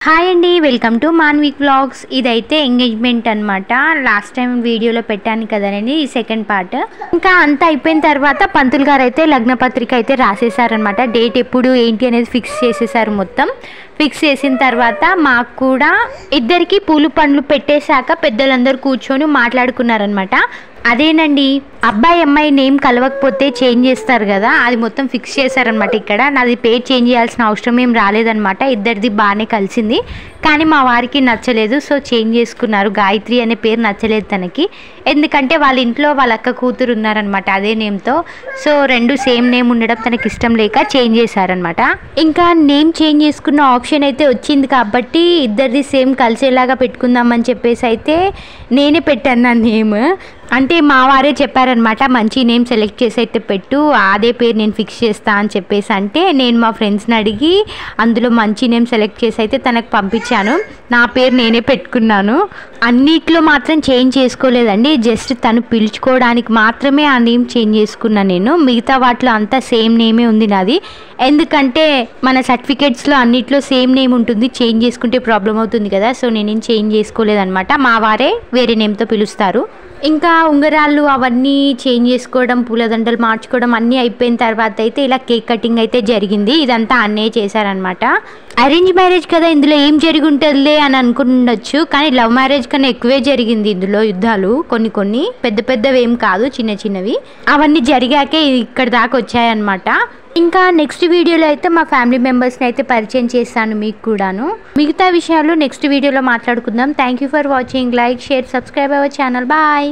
Hi అండి, welcome to Manvik vlogs. ఇదైతే engagement అనమాట. లాస్ట్ టైం వీడియోలో పెట్టాను కదండి, ఈ సెకండ్ పార్ట్. ఇంకా అంతా అయిపోయిన తర్వాత పంతులు గారు అయితే లగ్న పత్రిక అయితే రాసేసారనమాట. డేట్ ఎప్పుడు ఏంటి అనేది ఫిక్స్ చేసేసారు. మొత్తం ఫిక్స్ చేసిన తర్వాత మాకు కూడా ఇద్దరికి పూలు పండ్లు పెట్టేశాక పెద్దలందరూ కూర్చొని మాట్లాడుకున్నారనమాట. అదేనండి, అబ్బాయి అమ్మాయి నేమ్ కలవకపోతే చేంజ్ చేస్తారు కదా, అది మొత్తం ఫిక్స్ చేశారనమాట. ఇక్కడ నాది పేరు చేంజ్ చేయాల్సిన అవసరం ఏం రాలేదనమాట. ఇద్దరిది బాగానే కలిసింది, కానీ మా వారికి నచ్చలేదు. సో చేంజ్ చేసుకున్నారు. గాయత్రి అనే పేరు నచ్చలేదు తనకి, ఎందుకంటే వాళ్ళ ఇంట్లో వాళ్ళ అక్క కూతురు ఉన్నారనమాట అదే నేమ్తో. సో రెండు సేమ్ నేమ్ ఉండడం తనకి ఇష్టం లేక చేంజ్ చేశారనమాట. ఇంకా నేమ్ చేంజ్ చేసుకున్న ఆప్షన్ అయితే వచ్చింది కాబట్టి ఇద్దరిది సేమ్ కలిసేలాగా పెట్టుకుందామని చెప్పేసి అయితే నేనే పెట్టాను నా నేమ్. అంటే మా వారే చెప్పారనమాట, మంచి నేమ్ సెలెక్ట్ చేసి అయితే పెట్టు, అదే పేరు నేను ఫిక్స్ చేస్తా అని చెప్పేసి. అంటే నేను మా ఫ్రెండ్స్ని అడిగి అందులో మంచి నేమ్ సెలెక్ట్ చేసి అయితే తనకు పంపించాను. నా పేరు నేనే పెట్టుకున్నాను. అన్నిట్లో మాత్రం చేంజ్ చేసుకోలేదండి, జస్ట్ తను పిలుచుకోవడానికి మాత్రమే ఆ నేమ్ చేంజ్ చేసుకున్నాను నేను. మిగతా వాటిలో అంతా సేమ్ నేమే ఉంది నాది. ఎందుకంటే మన సర్టిఫికేట్స్లో అన్నిట్లో సేమ్ నేమ్ ఉంటుంది, చేంజ్ చేసుకుంటే ప్రాబ్లం అవుతుంది కదా. సో నేనేం చేంజ్ చేసుకోలేదన్నమాట. మా వారే వేరే నేమ్తో పిలుస్తారు. ఇంకా ఉంగరాలు అవన్నీ చేంజ్ చేసుకోవడం, పూలదండలు మార్చుకోవడం అన్నీ అయిపోయిన తర్వాత అయితే ఇలా కేక్ కటింగ్ అయితే జరిగింది. ఇదంతా అన్నయ్య చేశారనమాట. అరేంజ్ మ్యారేజ్ కదా, ఇందులో ఏం జరిగి ఉంటుందిలే అని అనుకుండొచ్చు, కానీ లవ్ మ్యారేజ్ కన్నా ఎక్కువే జరిగింది ఇందులో. యుద్ధాలు కొన్ని పెద్ద పెద్దవి ఏం కాదు, చిన్న చిన్నవి. అవన్నీ జరిగాకే ఇక్కడ దాకా వచ్చాయన్నమాట. ఇంకా నెక్స్ట్ వీడియోలో అయితే మా ఫ్యామిలీ మెంబర్స్ని అయితే పరిచయం చేస్తాను మీకు కూడాను. మిగతా విషయాలు నెక్స్ట్ వీడియోలో మాట్లాడుకుందాం. Thank you for watching. Like, share, subscribe our channel. Bye.